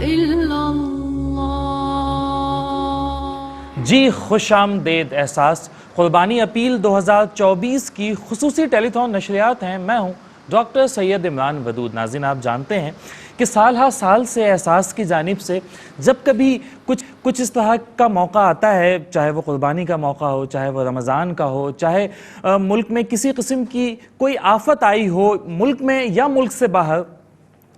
إلا الله. جی خوش آمدید. احساس قربانی اپیل 2024 کی خصوصی ٹیلی تھون نشریات ہیں. میں ہوں ڈاکٹر سید عمران ودود. ناظرین، آپ جانتے ہیں کہ سال ہر سال سے احساس کی جانب سے جب کبھی کچھ اس طرح کا موقع آتا ہے، چاہے وہ قربانی کا موقع ہو، چاہے وہ رمضان کا ہو، چاہے ملک میں کسی قسم کی کوئی آفت آئی ہو، ملک میں یا ملک سے باہر،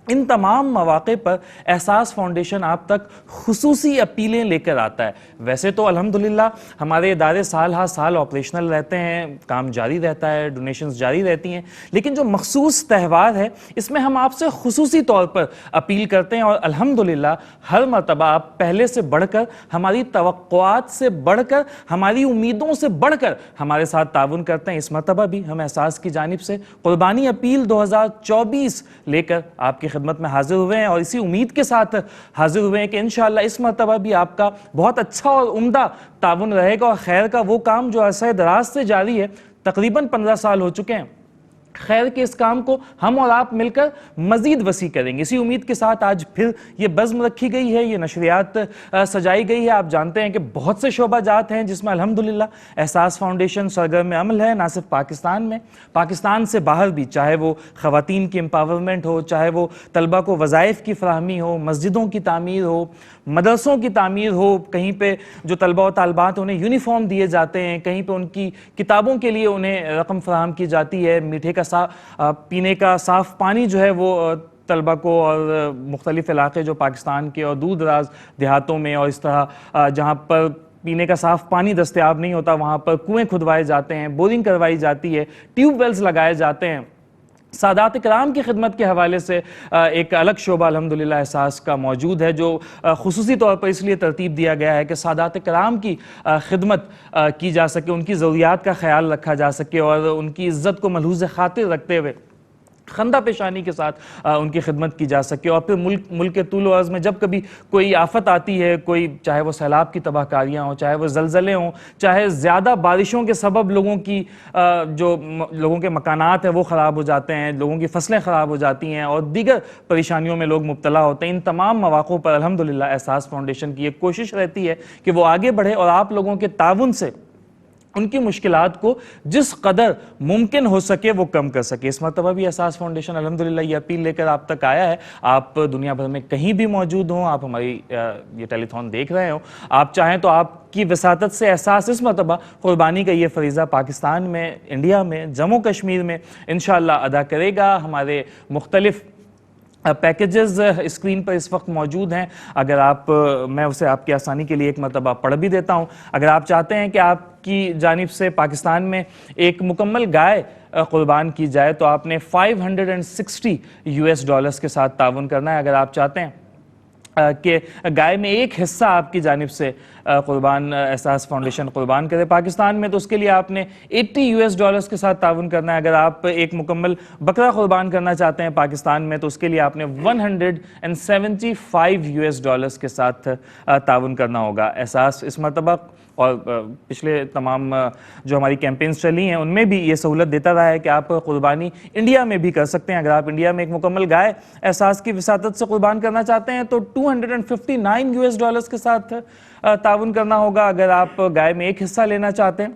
ان تمام مواقع پر احساس فاؤنڈیشن آپ تک خصوصی اپیلیں لے کر آتا ہے. ویسے تو الحمدللہ ہمارے ادارے سال ہر سال آپریشنل رہتے ہیں، کام جاری رہتا ہے، ڈونیشنز جاری رہتی ہیں، لیکن جو مخصوص تہوار ہے اس میں ہم آپ سے خصوصی طور پر اپیل کرتے ہیں، اور الحمدللہ ہر مرتبہ آپ پہلے سے بڑھ کر، ہماری توقعات سے بڑھ کر، ہماری امیدوں سے بڑھ کر ہمارے ساتھ تعاون کرتے ہیں. اس مرتبہ بھی ہم احساس کی جانب سے قربانی اپیل 2024 لے کر آپ کی خدمت میں حاضر ہوئے ہیں، اور اسی امید کے ساتھ حاضر ہوئے ہیں کہ انشاءاللہ اس مرتبہ بھی آپ کا بہت اچھا اور عمدہ تعاون رہے گا، اور خیر کا وہ کام جو عرصہ دراز سے جاری ہے، تقریباً 15 سال ہو چکے ہیں، خیر کے اس کام کو ہم اور آپ مل کر مزید وسیع کریں گے. اسی امید کے ساتھ آج پھر یہ بزم رکھی گئی ہے، یہ نشریات سجائی گئی ہے. آپ جانتے ہیں کہ بہت سے شعبہ جات ہیں جس میں الحمدللہ احساس فاؤنڈیشن سرگرم عمل ہے، نہ صرف پاکستان میں، پاکستان سے باہر بھی، چاہے وہ خواتین کی امپاورمنٹ ہو، چاہے وہ طلبہ کو وظائف کی فراہمی ہو، مسجدوں کی تعمیر ہو، مدرسوں کی تعمیر ہو، کہیں پہ جو طلبہ و طالبات انہیں یونیفارم دیے جاتے ہیں، کہیں پہ ان کی کتابوں کے لیے انہیں رقم فراہم کی جاتی ہے، میٹھے کا پینے کا صاف پانی جو ہے وہ طلبہ کو، اور مختلف علاقے جو پاکستان کے اور دور دراز دیہاتوں میں اور اس طرح جہاں پر پینے کا صاف پانی دستیاب نہیں ہوتا وہاں پر کنویں کھدوائے جاتے ہیں، بورنگ کروائی جاتی ہے، ٹیوب ویلز لگائے جاتے ہیں. سادات کرام کی خدمت کے حوالے سے ایک الگ شعبہ الحمدللہ احساس کا موجود ہے، جو خصوصی طور پر اس لیے ترتیب دیا گیا ہے کہ سادات کرام کی خدمت کی جا سکے، ان کی ضروریات کا خیال رکھا جا سکے، اور ان کی عزت کو ملحوظ خاطر رکھتے ہوئے خندہ پیشانی کے ساتھ ان کی خدمت کی جا سکے. اور پھر ملک کے طول و عرض میں جب کبھی کوئی آفت آتی ہے، کوئی چاہے وہ سیلاب کی تباہ کاریاں ہوں، چاہے وہ زلزلے ہوں، چاہے زیادہ بارشوں کے سبب لوگوں کے مکانات ہیں وہ خراب ہو جاتے ہیں، لوگوں کی فصلیں خراب ہو جاتی ہیں، اور دیگر پریشانیوں میں لوگ مبتلا ہوتے ہیں، ان تمام مواقعوں پر الحمدللہ احساس فاؤنڈیشن کی ایک کوشش رہتی ہے کہ وہ آگے بڑھے اور آپ لوگوں کے تعاون سے ان کی مشکلات کو جس قدر ممکن ہو سکے وہ کم کر سکے. اس مرتبہ بھی احساس فاؤنڈیشن الحمدللہ یہ اپیل لے کر آپ تک آیا ہے. آپ دنیا بھر میں کہیں بھی موجود ہوں، آپ ہماری یہ ٹیلی تھون دیکھ رہے ہوں، آپ چاہیں تو آپ کی وساطت سے احساس اس مرتبہ قربانی کا یہ فریضہ پاکستان میں، انڈیا میں، جموں کشمیر میں انشاءاللہ ادا کرے گا. ہمارے مختلف پیکیجز اسکرین پر اس وقت موجود ہیں. اگر میں اسے آپ کی آسانی کے لیے ایک مرتبہ پڑھ بھی دیتا ہوں. اگر آپ چاہتے ہیں کہ آپ کی جانب سے پاکستان میں ایک مکمل گائے قربان کی جائے تو آپ نے $560 کے ساتھ تعاون کرنا ہے. اگر آپ چاہتے ہیں کہ گائے میں ایک حصہ آپ کی جانب سے احساس فاؤنڈیشن قربان کرے پاکستان میں، تو اس کے لیے آپ نے $80 کے ساتھ تعاون کرنا ہے. اگر آپ ایک مکمل بکرا قربان کرنا چاہتے ہیں پاکستان میں تو اس کے لیے آپ نے $175 کے ساتھ تعاون کرنا ہوگا. احساس اس مرتبہ اور پچھلے تمام جو ہماری کیمپینز چلی ہیں ان میں بھی یہ سہولت دیتا رہا ہے کہ آپ قربانی انڈیا میں بھی کر سکتے ہیں. اگر آپ انڈیا میں ایک مکمل گائے احساس کی وساطت سے قربان کرنا چاہتے ہیں تو $259 کے ساتھ تعاون کرنا ہوگا. اگر آپ گائے میں ایک حصہ لینا چاہتے ہیں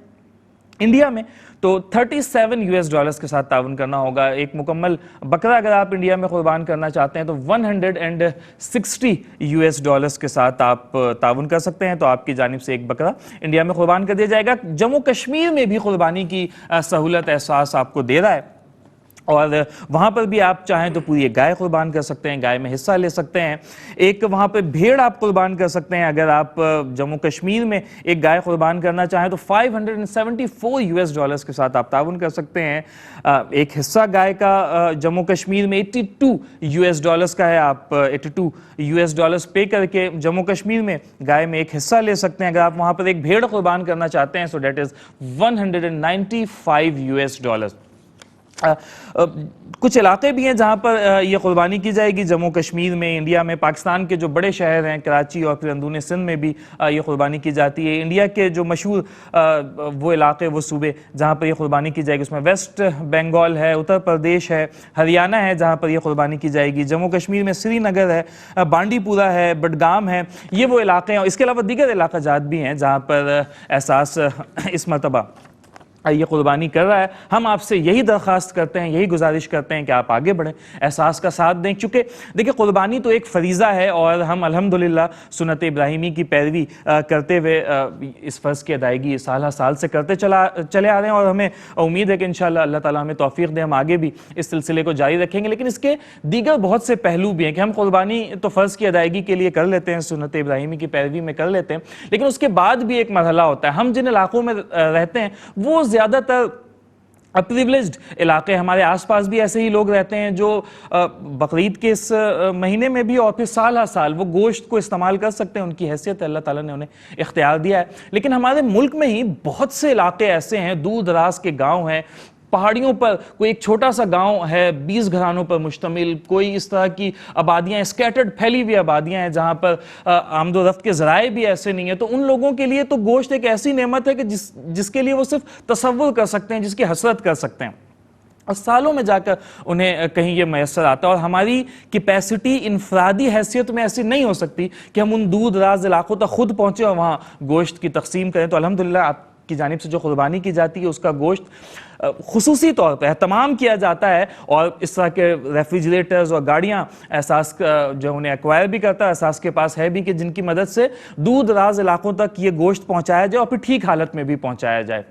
انڈیا میں تو $37 کے ساتھ تعاون کرنا ہوگا. ایک مکمل بکرا اگر آپ انڈیا میں قربان کرنا چاہتے ہیں تو $160 کے ساتھ آپ تعاون کر سکتے ہیں. تو آپ کی جانب سے ایک بکرا انڈیا میں قربان کر دیا جائے گا. جموں کشمیر میں بھی قربانی کی سہولت احساس آپ کو دے رہا ہے، اور وہاں پر بھی آپ چاہیں تو پوری ایک گائے قربان کر سکتے ہیں، گائے میں حصہ لے سکتے ہیں. ایک وہاں پہ بھیڑ آپ قربان کر سکتے ہیں. اگر آپ جموں کشمیر میں ایک گائے قربان کرنا چاہیں تو $574 کے ساتھ آپ تعاون کر سکتے ہیں. ایک حصہ گائے کا جموں کشمیر میں $82 کا ہے. آپ $82 پے کر کے جموں کشمیر میں گائے میں ایک حصہ لے سکتے ہیں. اگر آپ وہاں پر ایک بھیڑ قربان کرنا چاہتے ہیں so that is $195. کچھ علاقے بھی ہیں جہاں پر یہ قربانی کی جائے گی، جموں کشمیر میں، انڈیا میں، پاکستان کے جو بڑے شہر ہیں کراچی اور پھر اندرون سندھ میں بھی یہ قربانی کی جاتی ہے۔ انڈیا کے جو مشہور وہ علاقے، وہ صوبے جہاں پر یہ قربانی کی جائے گی، اس میں ویسٹ بنگال ہے، اتر پردیش ہے، ہریانہ ہے جہاں پر یہ قربانی کی جائے گی، جموں کشمیر میں سری نگر ہے، بانڈی پورہ ہے، بڈگام ہے، یہ وہ علاقے ہیں، اور اس کے علاوہ دیگر علاقہ جات بھی ہیں جہاں پر احساس اس مرتبہ یہ قربانی کر رہا ہے۔ ہم آپ سے یہی درخواست کرتے ہیں، یہی گزارش کرتے ہیں کہ آپ آگے بڑھیں، احساس کا ساتھ دیں، چونکہ دیکھیں قربانی تو ایک فریضہ ہے اور ہم الحمدللہ سنت ابراہیمی کی پیروی کرتے ہوئے اس فرض کی ادائیگی سالہ سال سے کرتے چلے آ رہے ہیں، اور ہمیں امید ہے کہ انشاءاللہ اللہ تعالیٰ ہمیں توفیق دے، ہم آگے بھی اس سلسلے کو جاری رکھیں گے۔ لیکن اس کے دیگر بہت سے پہلو بھی ہیں کہ ہم قربانی تو فرض کی ادائیگی کے لیے کر لیتے ہیں، سنت ابراہیمی کی پیروی میں کر لیتے ہیں، لیکن اس کے بعد بھی ایک مرحلہ ہوتا ہے۔ ہم جن علاقوں میں رہتے ہیں وہ زیادہ تر پریولیجڈ علاقے، ہمارے آس پاس بھی ایسے ہی لوگ رہتے ہیں جو بقرعید کے اس مہینے میں بھی اور پھر سال ہر سال وہ گوشت کو استعمال کر سکتے ہیں، ان کی حیثیت اللہ تعالیٰ نے انہیں اختیار دیا ہے۔ لیکن ہمارے ملک میں ہی بہت سے علاقے ایسے ہیں، دور دراز کے گاؤں ہیں، پہاڑیوں پر کوئی ایک چھوٹا سا گاؤں ہے 20 گھرانوں پر مشتمل، کوئی اس طرح کی آبادیاں، اسکیٹرڈ پھیلی ہوئی آبادیاں ہیں جہاں پر آمد و رفت کے ذرائع بھی ایسے نہیں ہیں، تو ان لوگوں کے لیے تو گوشت ایک ایسی نعمت ہے کہ جس کے لیے وہ صرف تصور کر سکتے ہیں، جس کی حسرت کر سکتے ہیں، اور سالوں میں جا کر انہیں کہیں یہ میسر آتا ہے۔ اور ہماری کیپیسٹی انفرادی حیثیت میں ایسی نہیں ہو سکتی کہ ہم ان دور دراز علاقوں تک خود پہنچے اور وہاں گوشت کی تقسیم کریں۔ تو الحمدللہ آپ کی جانب سے جو قربانی کی جاتی ہے اس کا گوشت خصوصی طور پہ اہتمام کیا جاتا ہے، اور اس طرح کے ریفریجریٹرز اور گاڑیاں احساس جو انہیں ایکوائر بھی کرتا ہے، احساس کے پاس ہے بھی، کہ جن کی مدد سے دور دراز علاقوں تک یہ گوشت پہنچایا جائے اور پھر ٹھیک حالت میں بھی پہنچایا جائے۔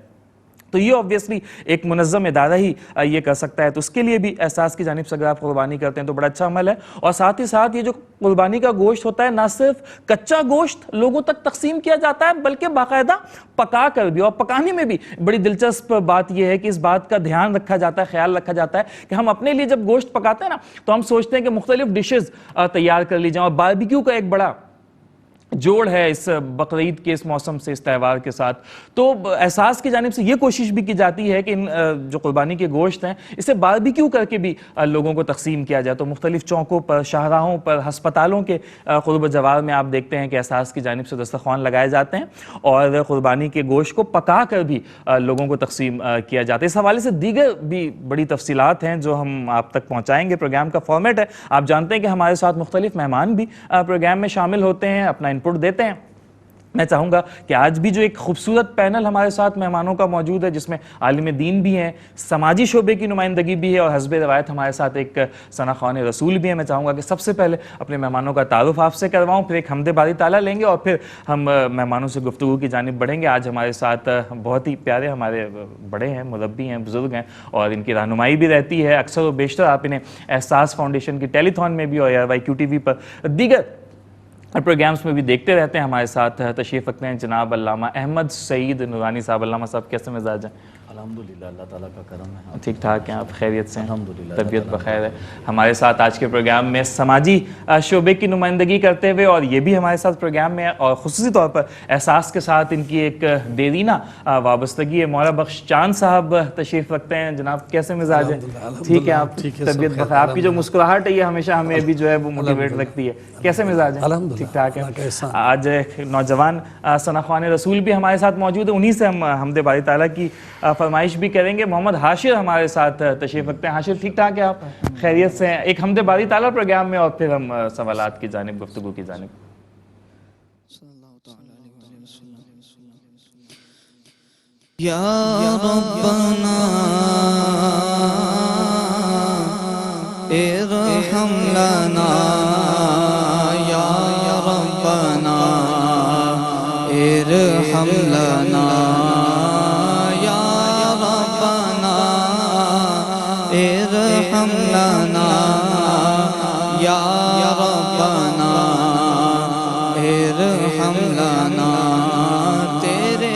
تو یہ obviously ایک منظم ادارہ ہی یہ کر سکتا ہے، تو اس کے لیے بھی احساس کی جانب سے اگر آپ قربانی کرتے ہیں تو بڑا اچھا عمل ہے۔ اور ساتھ ہی ساتھ یہ جو قربانی کا گوشت ہوتا ہے نہ صرف کچا گوشت لوگوں تک تقسیم کیا جاتا ہے بلکہ باقاعدہ پکا کر بھی، اور پکانے میں بھی بڑی دلچسپ بات یہ ہے کہ اس بات کا دھیان رکھا جاتا ہے، خیال رکھا جاتا ہے کہ ہم اپنے لیے جب گوشت پکاتے ہیں نا تو ہم سوچتے ہیں کہ مختلف ڈشز تیار کر لی جائیں، اور باربیکیو کا ایک بڑا جوڑ ہے اس بقرعید کے اس موسم سے، اس تہوار کے ساتھ۔ تو احساس کی جانب سے یہ کوشش بھی کی جاتی ہے کہ ان جو قربانی کے گوشت ہیں اسے باربیکیو کر کے بھی لوگوں کو تقسیم کیا جائے۔ تو مختلف چوکوں پر، شاہراہوں پر، ہسپتالوں کے قرب و جوار میں آپ دیکھتے ہیں کہ احساس کی جانب سے دسترخوان لگائے جاتے ہیں اور قربانی کے گوشت کو پکا کر بھی لوگوں کو تقسیم کیا جاتا ہے۔ اس حوالے سے دیگر بھی بڑی تفصیلات ہیں جو ہم آپ تک پہنچائیں گے۔ پروگرام کا فارمیٹ ہے، آپ جانتے ہیں کہ ہمارے ساتھ مختلف مہمان بھی پروگرام میں شامل ہوتے ہیں، اپنا انپٹ دیتے ہیں۔ میں چاہوں گا کہ آج بھی جو ایک خوبصورت پینل ہمارے ساتھ مہمانوں کا موجود ہے، جس میں عالم دین بھی ہیں، سماجی شعبے کی نمائندگی بھی ہے، اور حسب روایت ہمارے ساتھ ایک ثنا خوان رسول بھی ہیں۔ میں چاہوں گا کہ سب سے پہلے اپنے مہمانوں کا تعارف آپ سے کرواؤں، پھر ایک حمد باری تعالیٰ لیں گے اور پھر ہم مہمانوں سے گفتگو کی جانب بڑھیں گے۔ آج ہمارے ساتھ بہت ہی پیارے ہمارے بڑے ہیں، مربی ہیں، بزرگ ہیں، اور ان کی رہنمائی بھی رہتی ہے اکثر و بیشتر۔ آپ انہیں احساس فاؤنڈیشن کی ٹیلی تھون میں بھی اور ARYQ-TV پر دیگر پروگرامز میں بھی دیکھتے رہتے ہیں۔ ہمارے ساتھ تشریف رکھتے ہیں جناب علامہ احمد سعید نورانی صاحب۔ علامہ صاحب کیسے مزاج ہیں؟ الحمدللہ، اللہ تعالیٰ کا کرم ہے۔ ٹھیک ٹھاک ہیں آپ؟ خیریت سے ہیں؟ الحمدللہ، طبیعت بخیر ہے؟ ہمارے ساتھ آج کے پروگرام میں سماجی شعبے کی نمائندگی کرتے ہوئے، اور یہ بھی ہمارے ساتھ پروگرام میں اور خصوصی طور پر احساس کے ساتھ ان کی ایک دیرینہ وابستگی ہے، مولا بخش چاند صاحب تشریف رکھتے ہیں۔ جناب کیسے مزاج ہے؟ ٹھیک ہے آپ؟ طبیعت بخیر؟ آپ کی جو مسکراہٹ ہے یہ ہمیشہ ہمیں بھی جو ہے وہ موٹیویٹ رکھتی ہے۔ کیسے مزاج ہے؟ ٹھیک ٹھاک ہے۔ آج ایک نوجوان ثنا خوان رسول بھی ہمارے ساتھ موجود ہے، انہی سے ہم حمد باری تعالیٰ کی فرمائش بھی کریں گے۔ محمد حاشر ہمارے ساتھ تشریف رکھتے ہیں۔ حاشر ٹھیک ٹھاک ہے آپ؟ خیریت سے ہیں؟ ایک حمد باری تعالیٰ پروگرام میں اور پھر ہم سوالات کی جانب، گفتگو کی جانب۔ یا ربنا ارحم لنا، یا ربنا ارحم لنا، ارحم لنا یا ربنا ارحم لنا۔ تیرے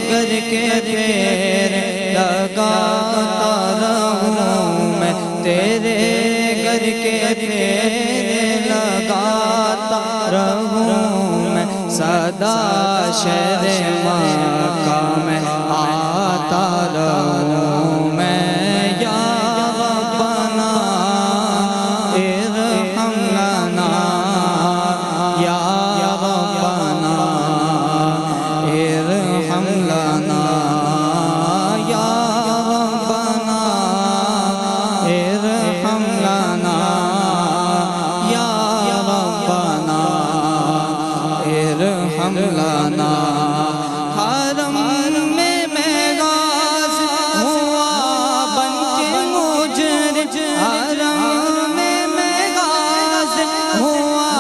گھر کے پیر لگاتا رہوں میں، تیرے گھر کے پیر لگاتا رہوں میں، سدا شہر مکہ میں آتا رہوں میں، یا لانا حرم میں غاز ہوا بن کے مجرم حرم میں غاز ہوا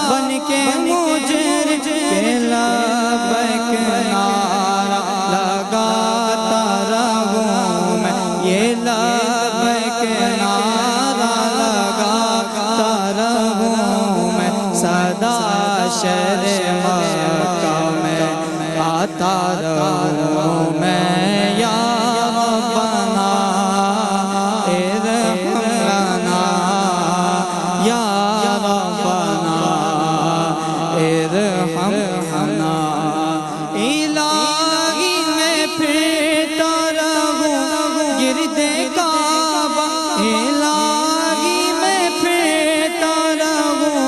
بن کے مجرم کہ لبیک نعرہ لگاتا رہوں میں یہ لبیک نعرہ لگاتا رہوں میں صدا شہر مکہ میں آتا رہوں میں یا ربنا ارحم لنا یا ربنا ارحم لنا الہی میں پھرتا رہوں گرد کعبہ الہی میں پھرتا رہوں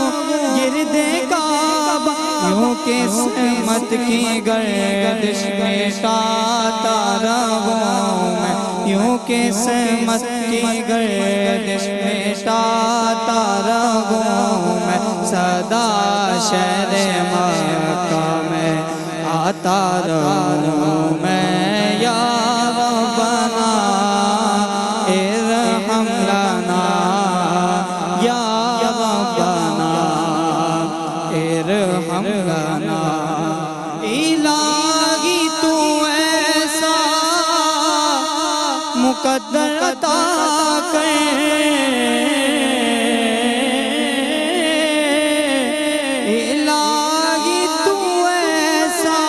گرد کعبہ یوں کہ سمت کی گردش مٹاتا رہوں میں یوں کہ سمت کی گردش مٹاتا رہوں میں صدا شہر مکہ میں آتا رہوں میں یا ربنا ارحم لنا یا ربنا ارحم لنا الہی تو ایسا مقدر عطا کر الہی تو ایسا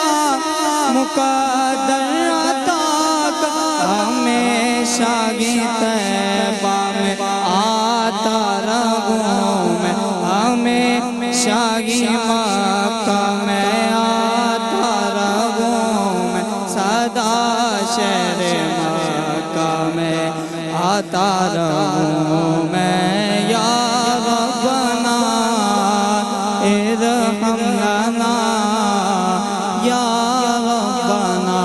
مقدر عطا کر ہمیشہ کی طیبہ میں آتا رہوں میں ہمیشہ کی مکہ میں آتا رہوں میں صدا شہر مکہ میں آتا رہوں میں یا ربنا ارحم لنا یا ربنا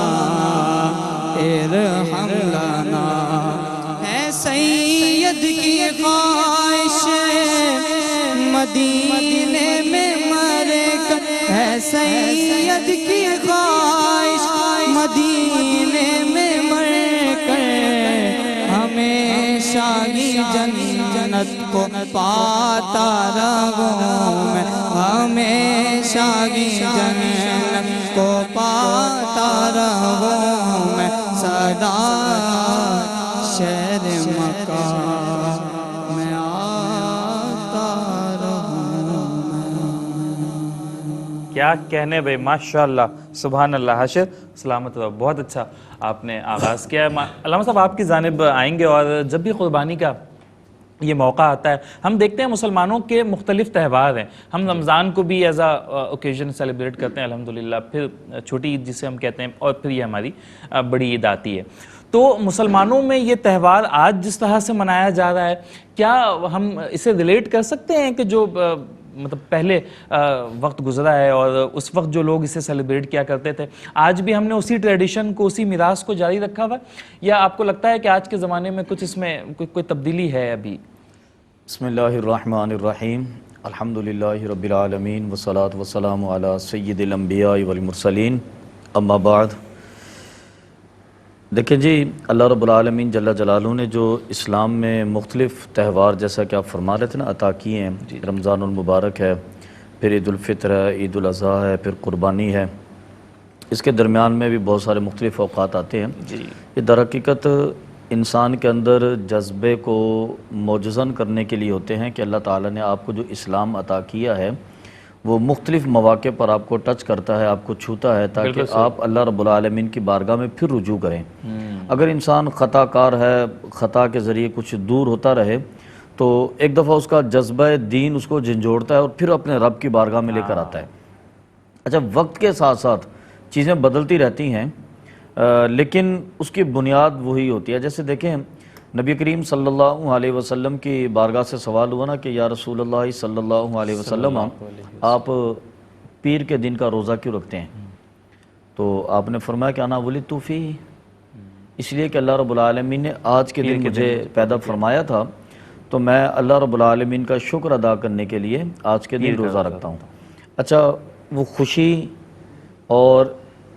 ارحم لنا ہے سید کی خواہش مدینے میں مر کر ہے سید کی خواہش مدینے میں مر کر ہمیشہ ہی جنت کو پاتا رہوں میں ہمیشہ ہی جنت کو پاتا رہوں میں صدا شہر مکہ میں آتا رہوں میں کیا کہنے بھائی، ماشاءاللہ، سبحان اللہ۔ حشر سلامت ہوا، بہت اچھا آپ نے آغاز کیا ہے۔ علامہ صاحب آپ کی جانب آئیں گے، اور جب بھی قربانی کا یہ موقع آتا ہے، ہم دیکھتے ہیں مسلمانوں کے مختلف تہوار ہیں۔ ہم رمضان کو بھی ایز اوکیزن سیلیبریٹ کرتے ہیں الحمدللہ، پھر چھوٹی عید جسے ہم کہتے ہیں، اور پھر یہ ہماری بڑی عید آتی ہے۔ تو مسلمانوں میں یہ تہوار آج جس طرح سے منایا جا رہا ہے، کیا ہم اسے ریلیٹ کر سکتے ہیں کہ جو مطلب پہلے وقت گزرا ہے اور اس وقت جو لوگ اسے سیلیبریٹ کیا کرتے تھے، آج بھی ہم نے اسی ٹریڈیشن کو، اسی میراث کو جاری رکھا ہوا ہے، یا آپ کو لگتا ہے کہ آج کے زمانے میں کچھ اس میں کوئی تبدیلی ہے ابھی؟ بسم اللہ الرحمن الرحیم، الحمدللہ رب العالمین والصلاة والسلام علی سید الانبیاء والمرسلین، اما بعد۔ دیکھیں جی، اللہ رب العالمین جل جلالہ نے جو اسلام میں مختلف تہوار، جیسا کہ آپ فرما رہے تھے نا، عطا کیے ہیں۔ رمضان المبارک ہے، پھر عید الفطر ہے، عید الاضحیٰ ہے، پھر قربانی ہے۔ اس کے درمیان میں بھی بہت سارے مختلف اوقات آتے ہیں۔ یہ در حقیقت انسان کے اندر جذبے کو معجزن کرنے کے لیے ہوتے ہیں کہ اللہ تعالیٰ نے آپ کو جو اسلام عطا کیا ہے وہ مختلف مواقع پر آپ کو ٹچ کرتا ہے، آپ کو چھوتا ہے، تاکہ آپ اللہ رب العالمین کی بارگاہ میں پھر رجوع کریں۔ اگر انسان خطا کار ہے، خطا کے ذریعے کچھ دور ہوتا رہے، تو ایک دفعہ اس کا جذبہ دین اس کو جھنجھوڑتا ہے اور پھر اپنے رب کی بارگاہ میں لے کر آتا ہے۔ اچھا، وقت کے ساتھ ساتھ چیزیں بدلتی رہتی ہیں، لیکن اس کی بنیاد وہی ہوتی ہے۔ جیسے دیکھیں، نبی کریم صلی اللہ علیہ وسلم کی بارگاہ سے سوال ہوا نا کہ یا رسول اللہ صلی اللہ علیہ وسلم، آپ پیر کے دن کا روزہ کیوں رکھتے ہیں؟ تو آپ نے فرمایا کہ انا ولدت فیہ، اس لیے کہ اللہ رب العالمین نے آج کے دن مجھے پیدا فرمایا تھا، تو میں اللہ رب العالمین کا شکر ادا کرنے کے لیے آج کے دن روزہ رکھتا ہوں۔ اچھا، وہ خوشی اور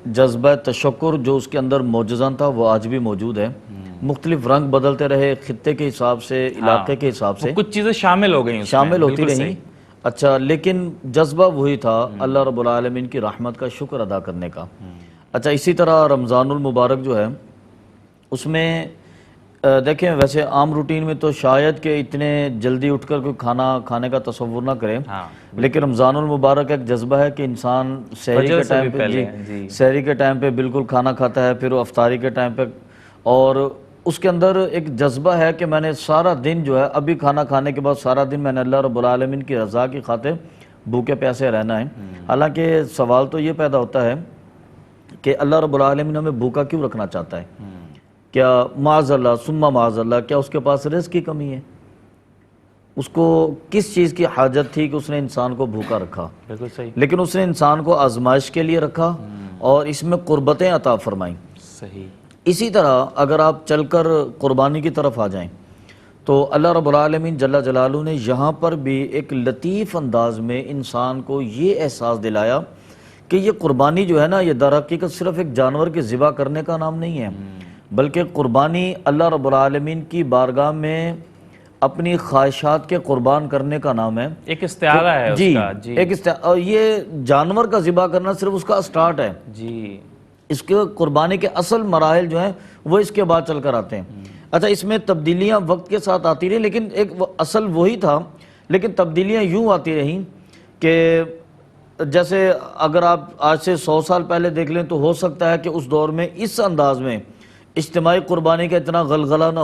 جذبہ تشکر جو اس کے اندر موجزان تھا وہ آج بھی موجود ہے. مختلف رنگ بدلتے رہے خطے کے حساب سے، علاقے کے حساب سے، کچھ چیزیں شامل ہو گئیں، شامل ہوتی رہیں. اچھا، لیکن جذبہ وہی تھا اللہ رب العالمین کی رحمت کا شکر ادا کرنے کا. اچھا، اسی طرح رمضان المبارک جو ہے اس میں دیکھیں، ویسے عام روٹین میں تو شاید کہ اتنے جلدی اٹھ کر کوئی کھانا کھانے کا تصور نہ کرے، لیکن رمضان المبارک ایک جذبہ ہے کہ انسان سحری کے ٹائم پہ سحری کے ٹائم پہ بالکل کھانا کھاتا ہے، پھر وہ افطاری کے ٹائم پہ، اور اس کے اندر ایک جذبہ ہے کہ میں نے سارا دن جو ہے ابھی کھانا کھانے کے بعد سارا دن میں نے اللہ رب العالمین کی رضا کی خاطر بھوکے پیاسے رہنا ہے. حالانکہ سوال تو یہ پیدا ہوتا ہے کہ اللہ رب العالمین ہمیں بھوکا کیوں رکھنا چاہتا ہے؟ کیا معاذ اللہ ثم معاذ اللہ کیا اس کے پاس رزق کی کمی ہے؟ اس کو کس چیز کی حاجت تھی کہ اس نے انسان کو بھوکا رکھا؟ بالکل صحیح. لیکن اس نے انسان کو آزمائش کے لیے رکھا اور اس میں قربتیں عطا فرمائیں. صحیح. اسی طرح اگر آپ چل کر قربانی کی طرف آ جائیں تو اللہ رب العالمین جل جلالہ نے یہاں پر بھی ایک لطیف انداز میں انسان کو یہ احساس دلایا کہ یہ قربانی جو ہے نا، یہ در حقیقت صرف ایک جانور کے ذبح کرنے کا نام نہیں ہے، بلکہ قربانی اللہ رب العالمین کی بارگاہ میں اپنی خواہشات کے قربان کرنے کا نام ہے. ایک استعارہ ہے اس کا. ایک اور یہ جانور کا ذبح کرنا صرف اس کا سٹارٹ ہے. جی، اس کے قربانی کے اصل مراحل جو ہیں وہ اس کے بعد چل کر آتے ہیں. اچھا، اس میں تبدیلیاں وقت کے ساتھ آتی رہیں، لیکن ایک اصل وہی تھا، لیکن تبدیلیاں یوں آتی رہیں کہ جیسے اگر آپ آج سے 100 سال پہلے دیکھ لیں تو ہو سکتا ہے کہ اس دور میں اس انداز میں اجتماعی قربانی کا اتنا غلغلہ نہ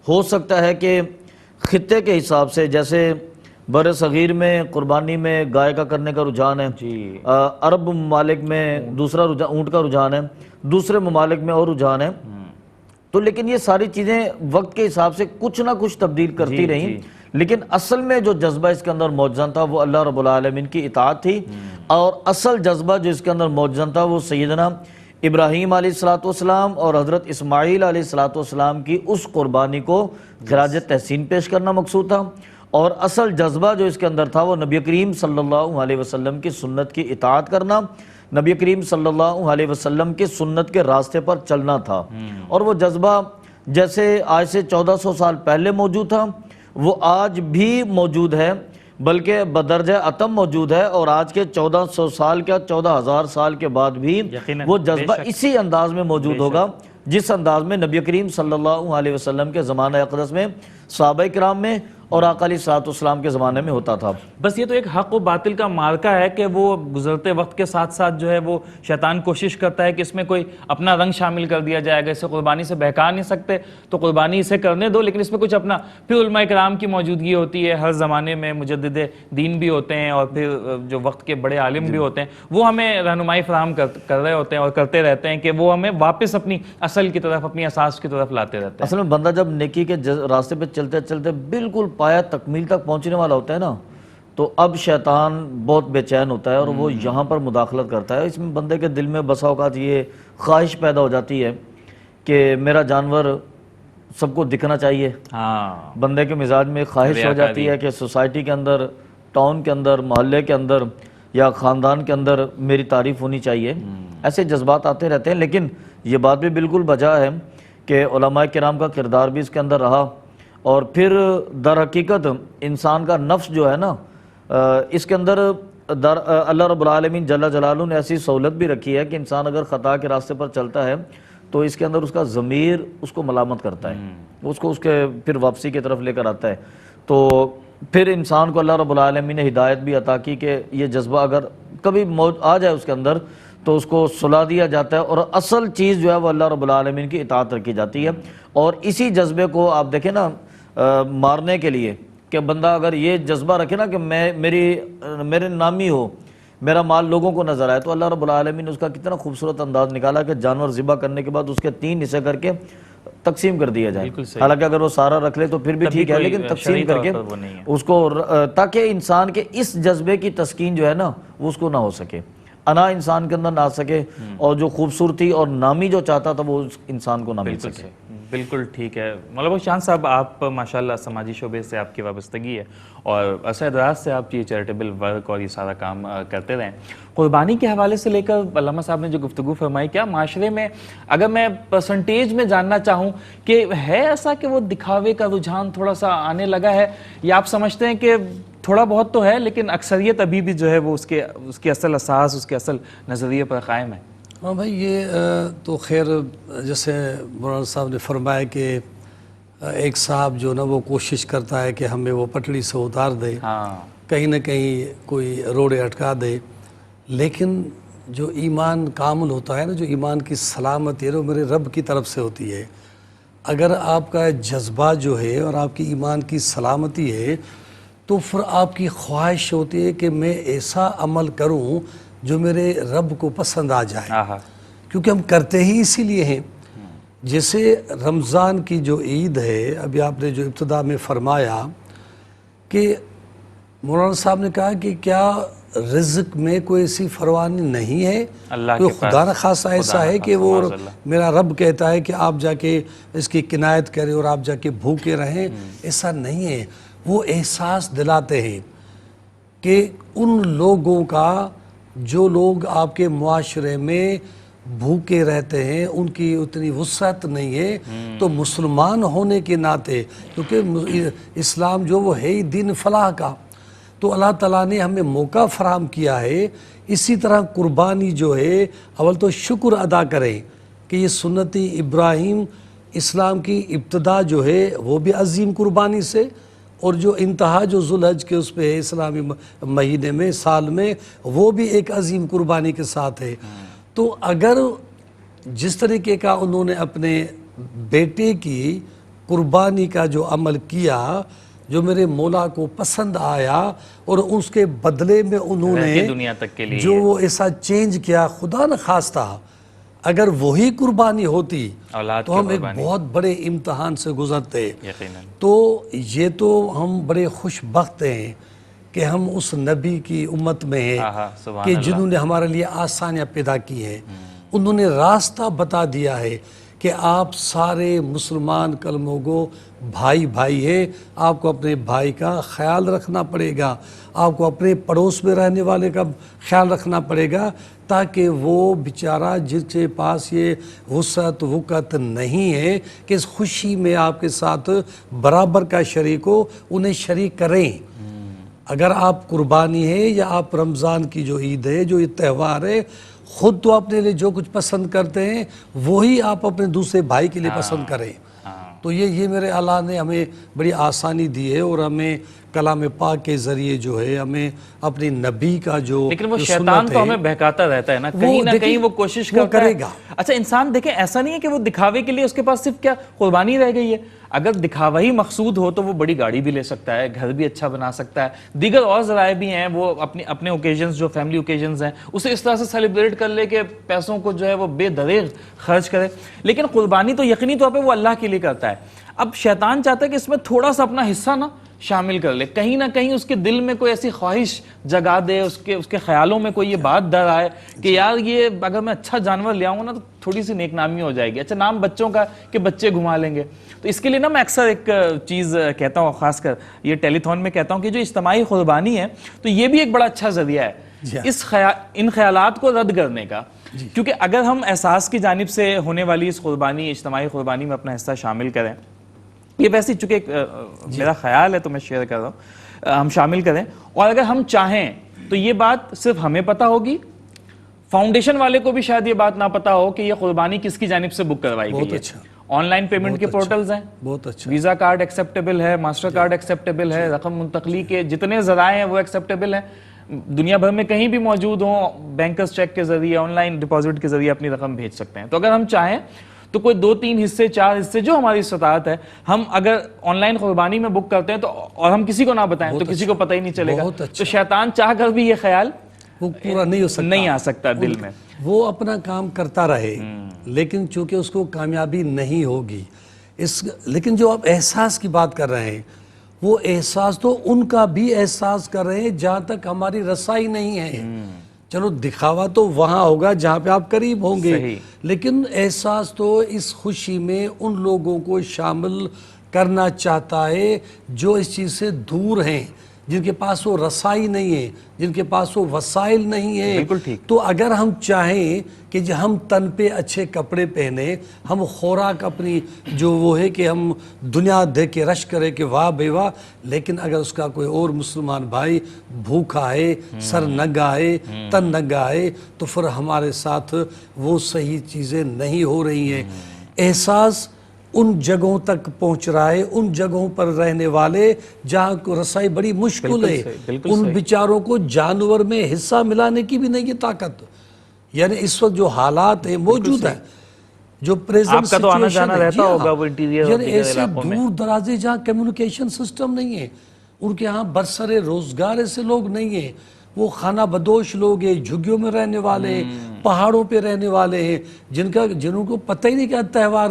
ہو سکتا ہے کہ خطے کے حساب سے، جیسے بر صغیر میں قربانی میں گائے کا کرنے کا رجحان ہے، عرب ممالک میں دوسرا رجحان اونٹ کا رجحان ہے، دوسرے ممالک میں اور رجحان ہے. تو لیکن یہ ساری چیزیں وقت کے حساب سے کچھ نہ کچھ تبدیل کرتی رہیں، لیکن اصل میں جو جذبہ اس کے اندر موجزن تھا وہ اللہ رب العالمین کی اطاعت تھی. اور اصل جذبہ جو اس کے اندر موجزن تھا وہ سیدنا ابراہیم علیہ السلام اور حضرت اسماعیل علیہ السلام کی اس قربانی کو خراج تحسین پیش کرنا مقصود تھا. اور اصل جذبہ جو اس کے اندر تھا وہ نبی کریم صلی اللہ علیہ وسلم کی سنت کی اطاعت کرنا، نبی کریم صلی اللہ علیہ وسلم کی سنت کے راستے پر چلنا تھا. اور وہ جذبہ جیسے آج سے 1400 سال پہلے موجود تھا وہ آج بھی موجود ہے، بلکہ بدرجہ اتم موجود ہے. اور آج کے 1400 سال کا 14,000 سال کے بعد بھی وہ جذبہ اسی انداز میں موجود ہوگا جس انداز میں نبی کریم صلی اللہ علیہ وسلم کے زمانہ اقدس میں، صحابہ کرام میں اور آقا علیہ السلام کے زمانے میں ہوتا تھا. بس یہ تو ایک حق و باطل کا معرکہ ہے کہ وہ گزرتے وقت کے ساتھ ساتھ جو ہے وہ شیطان کوشش کرتا ہے کہ اس میں کوئی اپنا رنگ شامل کر دیا جائے گا. اسے قربانی سے بہکا نہیں سکتے تو قربانی اسے کرنے دو، لیکن اس میں کچھ اپنا. پھر علماء کرام کی موجودگی ہوتی ہے، ہر زمانے میں مجدد دین بھی ہوتے ہیں اور پھر جو وقت کے بڑے عالم بھی ہوتے ہیں، وہ ہمیں رہنمائی فراہم کر رہے ہوتے ہیں اور کرتے رہتے ہیں کہ وہ ہمیں واپس اپنی اصل کی طرف، اپنی اساس کی طرف لاتے رہتے ہیں. اصل میں بندہ جب نیکی کے راستے پہ چلتے چلتے بالکل پایا تکمیل تک پہنچنے والا ہوتا ہے نا، تو اب شیطان بہت بے چین ہوتا ہے اور وہ یہاں پر مداخلت کرتا ہے. اس میں بندے کے دل میں بسا اوقات یہ خواہش پیدا ہو جاتی ہے کہ میرا جانور سب کو دکھنا چاہیے. بندے کے مزاج میں خواہش ہو جاتی ہے کہ سوسائٹی کے اندر، ٹاؤن کے اندر، محلے کے اندر یا خاندان کے اندر میری تعریف ہونی چاہیے. ایسے جذبات آتے رہتے ہیں، لیکن یہ بات بھی بالکل بجا ہے کہ علماء کرام کا کردار بھی اس کے اندر رہا. اور پھر در حقیقت انسان کا نفس جو ہے نا، اس کے اندر اللہ رب العالمین جل جلالہ نے ایسی سہولت بھی رکھی ہے کہ انسان اگر خطا کے راستے پر چلتا ہے تو اس کے اندر اس کا ضمیر اس کو ملامت کرتا ہے، اس کے پھر واپسی کی طرف لے کر آتا ہے. تو پھر انسان کو اللہ رب العالمین نے ہدایت بھی عطا کی کہ یہ جذبہ اگر کبھی آ جائے اس کے اندر تو اس کو سلا دیا جاتا ہے اور اصل چیز جو ہے وہ اللہ رب العالمین کی اطاعت رکھی جاتی ہے. اور اسی جذبے کو آپ دیکھیں نا، مارنے کے لیے کہ بندہ اگر یہ جذبہ رکھے نا کہ میرے نامی ہو، میرا مال لوگوں کو نظر آئے، تو اللہ رب العالمین نے اس کا کتنا خوبصورت انداز نکالا کہ جانور ذبح کرنے کے بعد اس کے 3 حصے کر کے تقسیم کر دیا جائے. حالانکہ اگر وہ سارا رکھ لے تو پھر بھی ٹھیک ہے، لیکن تقسیم کر کے اس کو، تاکہ انسان کے اس جذبے کی تسکین جو ہے نا وہ اس کو نہ ہو سکے، انا انسان کے اندر نہ آ سکے، اور جو خوبصورتی اور نامی جو چاہتا تھا وہ اس انسان کو نہ مل سکے. بالکل ٹھیک ہے مولانا بخش چاند صاحب، آپ ماشاءاللہ سماجی شعبے سے آپ کی وابستگی ہے اور عرصہ دراز سے آپ یہ چیریٹیبل ورک اور یہ سارا کام کرتے رہے ہیں. قربانی کے حوالے سے لے کر علامہ صاحب نے جو گفتگو فرمائی، کیا معاشرے میں اگر میں پرسنٹیج میں جاننا چاہوں کہ ہے ایسا کہ وہ دکھاوے کا رجحان تھوڑا سا آنے لگا ہے، یا آپ سمجھتے ہیں کہ تھوڑا بہت تو ہے لیکن اکثریت ابھی بھی جو ہے وہ اس کے اصل اساس، اس کے اصل نظریے پر قائم ہے؟ ہاں بھائی، یہ تو خیر جیسے مولانا صاحب نے فرمایا کہ ایک صاحب جو نا وہ کوشش کرتا ہے کہ ہمیں وہ پٹڑی سے اتار دے، کہیں نہ کہیں کوئی روڑے اٹکا دے، لیکن جو ایمان کامل ہوتا ہے نا، جو ایمان کی سلامتی ہے وہ میرے رب کی طرف سے ہوتی ہے. اگر آپ کا جذبہ جو ہے اور آپ کی ایمان کی سلامتی ہے تو پھر آپ کی خواہش ہوتی ہے کہ میں ایسا عمل کروں جو میرے رب کو پسند آ جائے، کیونکہ ہم کرتے ہی اسی لیے ہیں. جیسے رمضان کی جو عید ہے، ابھی آپ نے جو ابتدا میں فرمایا کہ مولانا صاحب نے کہا کہ کیا رزق میں کوئی ایسی فروانی نہیں ہے، کوئی خدا نخواستہ ایسا ہے کہ وہ میرا رب کہتا ہے کہ آپ جا کے اس کی کنایت کریں اور آپ جا کے بھوکے رہیں؟ ایسا نہیں ہے. وہ احساس دلاتے ہیں کہ ان لوگوں کا جو لوگ آپ کے معاشرے میں بھوکے رہتے ہیں، ان کی اتنی وسعت نہیں ہے، تو مسلمان ہونے کے ناطے، کیونکہ اسلام جو وہ ہے ہی دین فلاح کا، تو اللہ تعالیٰ نے ہمیں موقع فراہم کیا ہے. اسی طرح قربانی جو ہے، اول تو شکر ادا کریں کہ یہ سنت ابراہیم اسلام کی ابتدا جو ہے وہ بھی عظیم قربانی سے، اور جو انتہا جو ذوالحج کے اس پہ ہے اسلامی مہینے میں، سال میں، وہ بھی ایک عظیم قربانی کے ساتھ ہے. تو اگر جس طریقے کا انہوں نے اپنے بیٹے کی قربانی کا جو عمل کیا، جو میرے مولا کو پسند آیا، اور اس کے بدلے میں انہوں نے دنیا تک کے لیے جو وہ ایسا چینج کیا، خدا نخواستہ اگر وہی قربانی ہوتی تو ہم ایک بہت بڑے امتحان سے گزرتے. تو یہ تو ہم بڑے خوش بخت ہیں کہ ہم اس نبی کی امت میں ہیں کہ جنہوں نے ہمارے لیے آسانیاں پیدا کی ہیں. انہوں نے راستہ بتا دیا ہے کہ آپ سارے مسلمان کلموں کو بھائی بھائی ہیں، آپ کو اپنے بھائی کا خیال رکھنا پڑے گا، آپ کو اپنے پڑوس میں رہنے والے کا خیال رکھنا پڑے گا، تاکہ وہ بیچارہ جس کے پاس یہ وسعت وقت نہیں ہے کہ اس خوشی میں آپ کے ساتھ برابر کا شریک ہو، انہیں شریک کریں. اگر آپ قربانی ہے یا آپ رمضان کی جو عید ہے، جو یہ تہوار ہے، خود تو اپنے لیے جو کچھ پسند کرتے ہیں وہی آپ اپنے دوسرے بھائی کے لیے پسند کریں. تو یہ میرے اللہ نے ہمیں بڑی آسانی دی ہے، اور ہمیں کلام پاک کے ذریعے جو ہے ہمیں اپنی نبی کا جو لیکن وہ شیطان تو ہمیں بہکاتا رہتا ہے نا، کہیں نہ کہیں وہ کوشش کرے گا. اچھا، انسان دیکھیں ایسا نہیں ہے کہ وہ دکھاوے کے لیے اس کے پاس صرف کیا قربانی رہ گئی ہے. اگر دکھاوا ہی مقصود ہو تو وہ بڑی گاڑی بھی لے سکتا ہے، گھر بھی اچھا بنا سکتا ہے، دیگر اور ذرائع بھی ہیں، وہ اپنے اوکیزنز جو فیملی اوکیزنز ہیں اسے اس طرح سے سیلیبریٹ کر لے کہ پیسوں کو جو ہے وہ بے دریغ خرچ کرے. لیکن قربانی تو یقینی طور پہ وہ اللہ کے لیے کرتا ہے. اب شیطان چاہتا ہے کہ اس میں تھوڑا سا اپنا حصہ نا شامل کر لے، کہیں نہ کہیں اس کے دل میں کوئی ایسی خواہش جگا دے، اس کے خیالوں میں کوئی یہ بات ڈر آئے کہ یار یہ اگر میں اچھا جانور لے آؤں نا تو تھوڑی سی نیک نامی ہو جائے گی. اچھا، نام بچوں کا کہ بچے گھما لیں گے. تو اس کے لیے نا میں اکثر ایک چیز کہتا ہوں، خاص کر یہ ٹیلی تھون میں کہتا ہوں کہ جو اجتماعی قربانی ہے تو یہ بھی ایک بڑا اچھا ذریعہ ہے ان خیالات کو رد کرنے کا. کیونکہ اگر ہم احساس کی جانب سے ہونے والی اس قربانی، اجتماعی قربانی میں اپنا حصہ شامل کریں، یہ ویسے چونکہ میرا خیال ہے تو میں شیئر کر رہا ہوں، ہم شامل کریں، اور اگر ہم چاہیں تو یہ بات صرف ہمیں پتہ ہوگی، فاؤنڈیشن والے کو بھی شاید یہ بات نہ پتہ ہو کہ یہ قربانی کس کی جانب سے بک کروائی گئی ہے. آن لائن پیمنٹ کے پورٹلز ہیں، بہت اچھا، ویزا کارڈ ایکسیپٹیبل ہے، ماسٹر کارڈ ایکسیپٹیبل ہے، رقم منتقلی کے جتنے ذرائع ہیں وہ ایکسیپٹیبل ہیں، دنیا بھر میں کہیں بھی موجود ہوں، بینکرز چیک کے ذریعے، آن لائن ڈپازٹ کے ذریعے اپنی رقم بھیج سکتے ہیں. تو اگر ہم چاہیں تو کوئی 2-3 حصے 4 حصے جو ہماری استطاعت ہے، ہم اگر آن لائن قربانی میں بک کرتے ہیں تو اور ہم کسی کو نہ بتائیں تو کسی کو پتہ ہی نہیں چلے گا. تو شیطان چاہ کر بھی یہ خیال وہ پورا نہیں آ سکتا دل میں. وہ اپنا کام کرتا رہے، لیکن چونکہ اس کو کامیابی نہیں ہوگی. لیکن جو آپ احساس کی بات کر رہے ہیں، وہ احساس تو ان کا بھی احساس کر رہے ہیں جہاں تک ہماری رسائی نہیں ہے. چلو دکھاوا تو وہاں ہوگا جہاں پہ آپ قریب ہوں گے، صحیح۔ لیکن احساس تو اس خوشی میں ان لوگوں کو شامل کرنا چاہتا ہے جو اس چیز سے دور ہیں، جن کے پاس وہ رسائی نہیں ہے، جن کے پاس وہ وسائل نہیں ہیں۔ بالکل ٹھیک۔ تو اگر ہم چاہیں کہ جو ہم تن پہ اچھے کپڑے پہنے، ہم خوراک اپنی جو وہ ہے کہ ہم دنیا دیکھ کے رش کرے کہ واہ بے واہ، لیکن اگر اس کا کوئی اور مسلمان بھائی بھوکا ہے، سر ننگا ہے، تن ننگا ہے، تو پھر ہمارے ساتھ وہ صحیح چیزیں نہیں ہو رہی ہیں۔ احساس ان جگہوں تک پہنچ رہا ہے، ان جگہوں پر رہنے والے جہاں کو رسائی بڑی مشکل ہے، ان بیچاروں کو جانور میں حصہ ملانے کی بھی نہیں طاقت۔ یعنی اس وقت جو حالات ہیں موجود ہیں، جو پریزنٹ آپ کا تو آنا جانا سچویشن ہے، رہتا ہوگا وہ انٹیریئر یعنی ایسے دور درازے جہاں کمیونیکیشن سسٹم نہیں ہے، ان کے ہاں برسر روزگار ایسے لوگ نہیں ہیں، وہ خانہ بدوش لوگ ہیں، جھگیوں میں رہنے والے ہیں، پہاڑوں پہ رہنے والے ہیں، جنہوں کو پتہ ہی نہیں کہ تہوار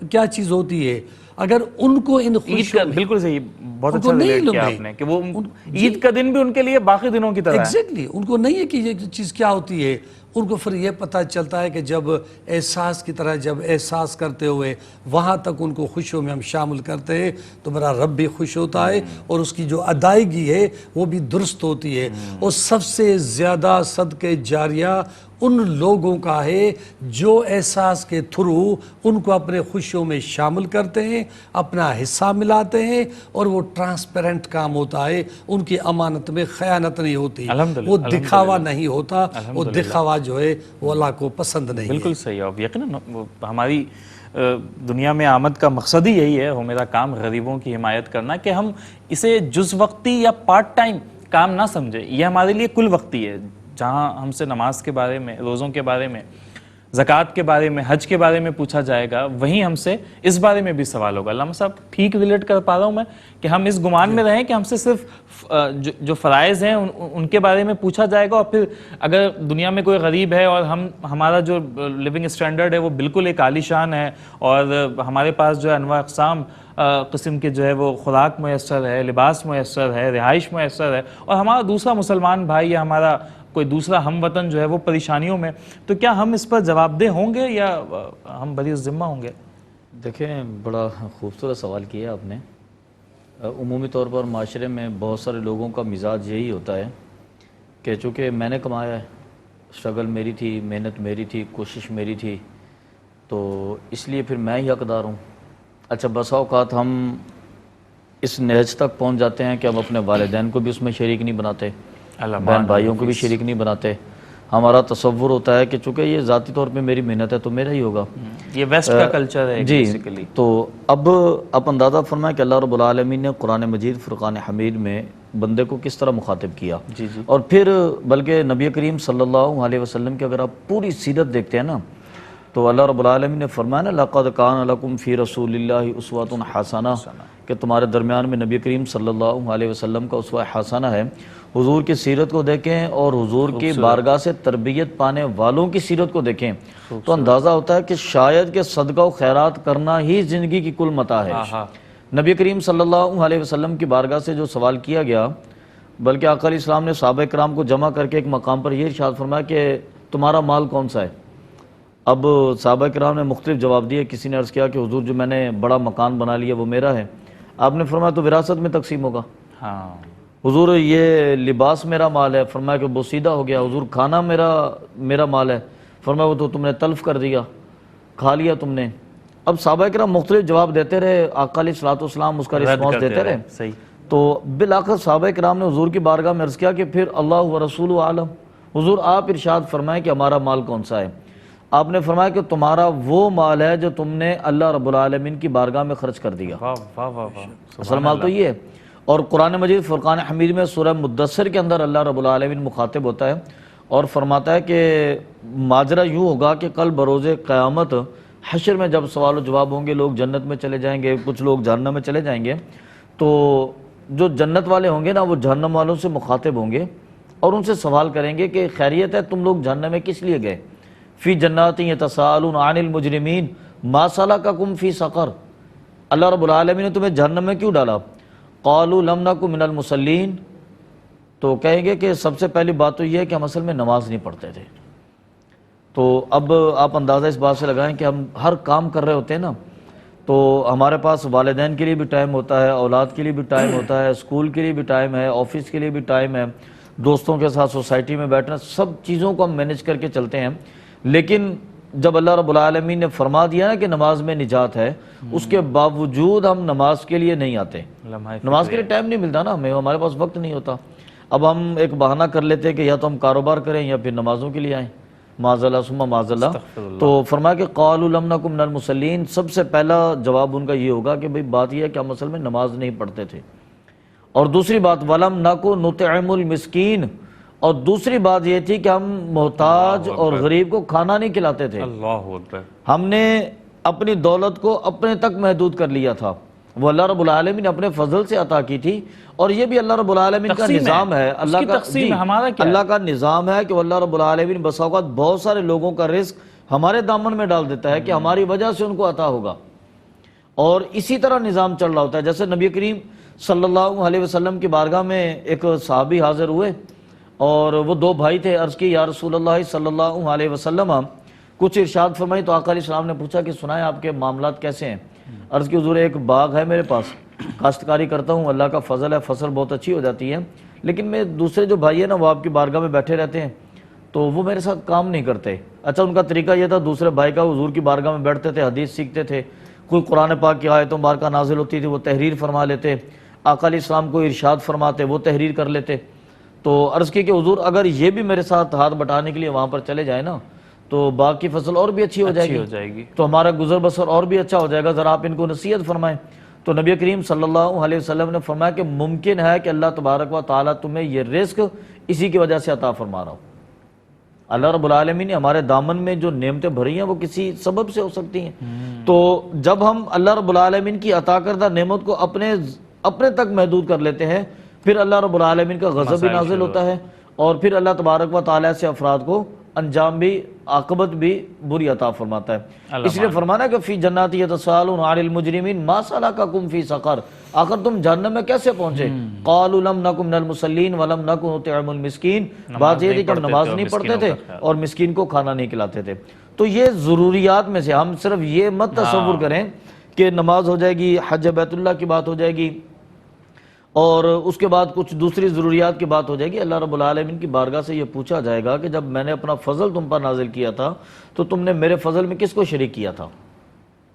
کیا چیز ہوتی ہے۔ اگر ان کو ان خوشیوں میں بالکل صحیح، بہت ان کو اچھا نہیں ریلیٹ کیا لگے، آپ نے کہ وہ عید کا دن بھی ان کے لیے باقی دنوں کی طرح ہے۔ ایگزیکٹلی ان کو نہیں ہے کہ یہ چیز کیا ہوتی ہے۔ ان کو پھر یہ پتہ چلتا ہے کہ جب احساس کی طرح جب احساس کرتے ہوئے وہاں تک ان کو خوشیوں میں ہم شامل کرتے ہیں تو میرا رب بھی خوش ہوتا ہے، اور اس کی جو ادائیگی ہے وہ بھی درست ہوتی ہے۔ اور سب سے زیادہ صدقہ جاریہ ان لوگوں کا ہے جو احساس کے تھرو ان کو اپنے خوشیوں میں شامل کرتے ہیں، اپنا حصہ ملاتے ہیں، اور وہ ٹرانسپیرنٹ کام ہوتا ہے، ان کی امانت میں خیانت نہیں ہوتی، وہ دکھاوا نہیں ہوتا، وہ دکھاوا جو ہے وہ اللہ کو پسند نہیں ہے۔ بالکل صحیح ہے، یقیناً ہماری دنیا میں آمد کا مقصد ہی یہی ہے، وہ میرا کام غریبوں کی حمایت کرنا، کہ ہم اسے جز وقتی یا پارٹ ٹائم کام نہ سمجھیں، یہ ہمارے لیے کل وقتی ہے۔ جہاں ہم سے نماز کے بارے میں، روزوں کے بارے میں، زکوٰۃ کے بارے میں، حج کے بارے میں پوچھا جائے گا، وہیں ہم سے اس بارے میں بھی سوال ہوگا۔ علامہ صاحب ٹھیک ریلیٹ کر پا رہا ہوں میں کہ ہم اس گمان میں رہیں کہ ہم سے صرف جو فرائض ہیں ان کے بارے میں پوچھا جائے گا، اور پھر اگر دنیا میں کوئی غریب ہے اور ہمارا جو لیونگ اسٹینڈرڈ ہے وہ بالکل ایک عالی شان ہے، اور ہمارے پاس جو ہے انواع اقسام قسم کے جو ہے وہ خوراک میسر ہے، لباس میسر ہے، رہائش میسر ہے، اور ہمارا دوسرا مسلمان بھائی یا ہمارا کوئی دوسرا ہم وطن جو ہے وہ پریشانیوں میں، تو کیا ہم اس پر جواب دہ ہوں گے یا ہم بری ذمہ ہوں گے؟ دیکھیں، بڑا خوبصورت سوال کیا آپ نے۔ عمومی طور پر معاشرے میں بہت سارے لوگوں کا مزاج یہی ہوتا ہے کہ چونکہ میں نے کمایا ہے، اسٹرگل میری تھی، محنت میری تھی، کوشش میری تھی، تو اس لیے پھر میں ہی حقدار ہوں۔ اچھا، بسا اوقات ہم اس نہج تک پہنچ جاتے ہیں کہ ہم اپنے والدین کو بھی اس میں شریک نہیں بناتے، بہن بھائیوں کو بھی شریک نہیں بناتے۔ ہمارا تصور ہوتا ہے کہ چونکہ یہ ذاتی طور پہ میری محنت ہے تو میرا ہی ہوگا۔ یہ ویسٹ کا کلچر ہے جی، بیسیکلی۔ تو اب آپ اندازہ فرمائیں کہ اللہ رب العالمین نے قرآن مجید فرقان حمید میں بندے کو کس طرح مخاطب کیا، اور پھر بلکہ نبی کریم صلی اللہ علیہ وسلم کی اگر آپ پوری سیرت دیکھتے ہیں نا، تو اللہ رب العالمین نے فرمایا نا لَقَدْ كَانَ لَكُمْ فِي رَسُولِ اللَّهِ أُسْوَةٌ حَسَنَةٌ، کہ تمہارے درمیان میں نبی کریم صلی اللہ علیہ وسلم کا اسوہ حسنہ ہے۔ حضور کی سیرت کو دیکھیں اور حضور کی بارگاہ سے تربیت پانے والوں کی سیرت کو دیکھیں تو اندازہ ہوتا ہے کہ شاید کہ صدقہ و خیرات کرنا ہی زندگی کی کل متاع ہے۔ نبی کریم صلی اللہ علیہ وسلم کی بارگاہ سے جو سوال کیا گیا، بلکہ آقا علیہ السلام نے صحابہ کرام کو جمع کر کے ایک مقام پر یہ ارشاد فرمایا کہ تمہارا مال کون سا ہے؟ اب صحابہ کرام نے مختلف جواب دیے۔ کسی نے عرض کیا کہ حضور جو میں نے بڑا مکان بنا لیا وہ میرا ہے۔ آپ نے فرمایا تو وراثت میں تقسیم ہوگا۔ حضور یہ لباس میرا مال ہے، فرمایا کہ بوسیدہ ہو گیا۔ حضور کھانا میرا مال ہے، فرمایا وہ تو تم نے تلف کر دیا، کھا لیا تم نے۔ اب صحابہ کرام مختلف جواب دیتے رہے، آقا علیہ الصلوۃ والسلام اس کا رسپانس دیتے رہے۔ تو بالآخر صحابہ کرام نے حضور کی بارگاہ میں عرض کیا کہ پھر اللہ و رسول عالم، حضور آپ ارشاد فرمائیں کہ ہمارا مال کون سا ہے؟ آپ نے فرمایا کہ تمہارا وہ مال ہے جو تم نے اللہ رب العالمین کی بارگاہ میں خرچ کر دیا۔ اصل مال تو یہ ہے۔ اور قرآن مجید فرقان حمید میں سورہ مدثر کے اندر اللہ رب العالمین مخاطب ہوتا ہے اور فرماتا ہے کہ ماجرا یوں ہوگا کہ کل بروز قیامت حشر میں جب سوال و جواب ہوں گے، لوگ جنت میں چلے جائیں گے، کچھ لوگ جہنم میں چلے جائیں گے، تو جو جنت والے ہوں گے نا وہ جہنم والوں سے مخاطب ہوں گے اور ان سے سوال کریں گے کہ خیریت ہے تم لوگ جہنم میں کس لیے گئے؟ فی جنات یتساءلون عن المجرمین ما سلککم فی سقر، اللہ رب العالمین نے تمہیں جہنم میں کیوں ڈالا؟ قالوا لم نک من المصلین، تو کہیں گے کہ سب سے پہلی بات تو یہ ہے کہ ہم اصل میں نماز نہیں پڑھتے تھے. تو اب آپ اندازہ اس بات سے لگائیں کہ ہم ہر کام کر رہے ہوتے ہیں نا، تو ہمارے پاس والدین کے لیے بھی ٹائم ہوتا ہے، اولاد کے لیے بھی ٹائم ہوتا ہے، اسکول کے لیے بھی ٹائم ہے، آفس کے لیے بھی ٹائم ہے، دوستوں کے ساتھ سوسائٹی میں بیٹھنا، سب چیزوں کو ہم مینیج کر کے چلتے ہیں. لیکن جب اللہ رب العالمین نے فرما دیا نا کہ نماز میں نجات ہے، اس کے باوجود ہم نماز کے لیے نہیں آتے. نماز کے لیے ٹائم نہیں ملتا نا ہمیں، ہمارے پاس وقت نہیں ہوتا. اب ہم ایک بہانہ کر لیتے ہیں کہ یا تو ہم کاروبار کریں یا پھر نمازوں کے لیے آئیں، معاذ اللہ ثم معاذ اللہ. تو فرمایا کہ قالوا لم نکن من المصلین، سب سے پہلا جواب ان کا یہ ہوگا کہ بھئی بات یہ ہے کہ ہم اصل میں نماز نہیں پڑھتے تھے. اور دوسری بات ولم نکن نطعم المسکین، اور دوسری بات یہ تھی کہ ہم محتاج اور غریب کو کھانا نہیں کھلاتے تھے. اللہ اکبر. ہم نے اپنی دولت کو اپنے تک محدود کر لیا تھا، وہ اللہ رب العالمین نے اپنے فضل سے عطا کی تھی. اور یہ بھی اللہ رب العالمین کا نظام ہے، اللہ کا اللہ کا نظام ہے کہ اللہ رب العالمین بس اوقات بہت سارے لوگوں کا رزق ہمارے دامن میں ڈال دیتا ہے کہ ہماری وجہ سے ان کو عطا ہوگا. اور اسی طرح نظام چل رہا ہوتا ہے. جیسے نبی کریم صلی اللہ علیہ وسلم کی بارگاہ میں ایک صحابی حاضر ہوئے اور وہ دو بھائی تھے. عرض کی یا رسول اللہ صلی اللہ علیہ وسلم کچھ ارشاد فرمائی. تو آقا علیہ السلام نے پوچھا کہ سنائیں آپ کے معاملات کیسے ہیں. عرض کی حضور ایک باغ ہے میرے پاس، کاشتکاری کرتا ہوں، اللہ کا فضل ہے، فصل بہت اچھی ہو جاتی ہے، لیکن میں دوسرے جو بھائی ہیں نا وہ آپ کی بارگاہ میں بیٹھے رہتے ہیں تو وہ میرے ساتھ کام نہیں کرتے. اچھا ان کا طریقہ یہ تھا، دوسرے بھائی کا حضور کی بارگاہ میں بیٹھتے تھے، حدیث سیکھتے تھے، کوئی قرآن پاک کی آیتوں مبارکہ نازل ہوتی تھی وہ تحریر فرما لیتے، آقا علیہ السلام کو ارشاد فرماتے وہ تحریر کر لیتے. تو عرض کی کہ حضور اگر یہ بھی میرے ساتھ ہاتھ بٹانے کے لیے وہاں پر چلے جائیں نا تو باغ کی فصل اور بھی اچھی ہو جائے گی، تو ہمارا گزر بسر اور بھی اچھا ہو جائے گا، ذرا آپ ان کو نصیحت فرمائیں. تو نبی کریم صلی اللہ علیہ وسلم نے فرمایا کہ ممکن ہے کہ اللہ تبارک و تعالیٰ تمہیں یہ رزق اسی کی وجہ سے عطا فرما رہا ہو. اللہ رب العالمین نے ہمارے دامن میں جو نعمتیں بھری ہیں وہ کسی سبب سے ہو سکتی ہیں. تو جب ہم اللہ رب العالمین کی عطا کردہ نعمت کو اپنے تک محدود کر لیتے ہیں، پھر اللہ رب العالمین کا غضب بھی نازل ہوتا ہے، اور پھر اللہ تبارک و تعالیٰ سے افراد کو انجام بھی، عاقبت بھی بری عطا فرماتا ہے. اس لیے فرمانا کہ فی جنات یتساءلون عن المجرمین ما سلککم فی سقر، آخر تم جہنم میں کیسے پہنچے؟ قالوا لم نکن من المصلین ولم نکن نطعم المسکین. بات یہ تھی کہ ہم نماز نہیں پڑھتے تھے اور مسکین کو کھانا نہیں کھلاتے تھے. تو یہ ضروریات میں سے ہم صرف یہ مت تصور کریں کہ نماز ہو جائے گی، حج بیت اللہ کی بات ہو جائے گی اور اس کے بعد کچھ دوسری ضروریات کی بات ہو جائے گی. اللہ رب العالمین کی بارگاہ سے یہ پوچھا جائے گا کہ جب میں نے اپنا فضل تم پر نازل کیا تھا تو تم نے میرے فضل میں کس کو شریک کیا تھا؟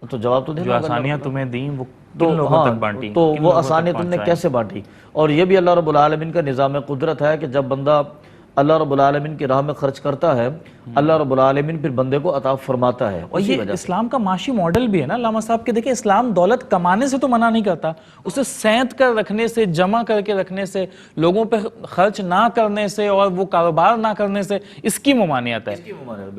تو جواب تو دینا، جو آسانیاں تمہیں دیں وہ کن لوگوں تک بانٹی، تو وہ آسانیاں تم نے کیسے بانٹی. اور یہ بھی اللہ رب العالمین کا نظام قدرت ہے کہ جب بندہ اللہ رب العالمین کی راہ میں خرچ کرتا ہے، اللہ رب العالمین پھر بندے کو عطا فرماتا ہے. اور یہ اسلام کا معاشی ماڈل بھی ہے نا علامہ صاحب کہ دیکھیں اسلام دولت کمانے سے تو منع نہیں کرتا، اسے سینت کر رکھنے سے، جمع کر کے رکھنے سے، لوگوں پہ خرچ نہ کرنے سے اور وہ کاروبار نہ کرنے سے اس کی ممانعت ہے،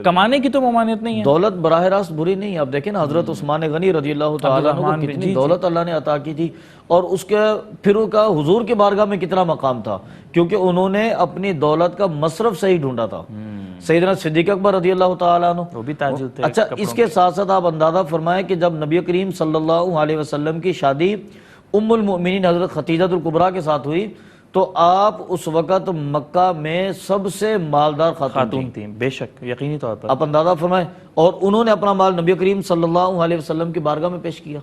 کمانے کی تو ممانعت نہیں ہے. دولت براہ راست بری نہیں ہے. آپ دیکھیں نا حضرت عثمان غنی رضی اللہ تعالیٰ عنہ کو کتنی دولت اللہ نے عطا کی تھی، اور اس کے پھر ان کا حضور کی بارگاہ میں کتنا مقام تھا، کیونکہ انہوں نے اپنی دولت کا مصرف صحیح ڈھونڈا تھا. سیدنا صدیق اکبر رضی اللہ تعالیٰ عنہ وہ بھی تاجر تھے. اچھا اس کے ساتھ ساتھ آپ اندازہ فرمائیں کہ جب نبی کریم صلی اللہ علیہ وسلم کی شادی ام المؤمنین حضرت خدیجہ الکبریٰ کے ساتھ ہوئی تو آپ اس وقت مکہ میں سب سے مالدار خاتون تھیں. بے شک، یقینی طور پر آپ اندازہ فرمائیں. اور انہوں نے اپنا مال نبی کریم صلی اللہ علیہ وسلم کی بارگاہ میں پیش کیا.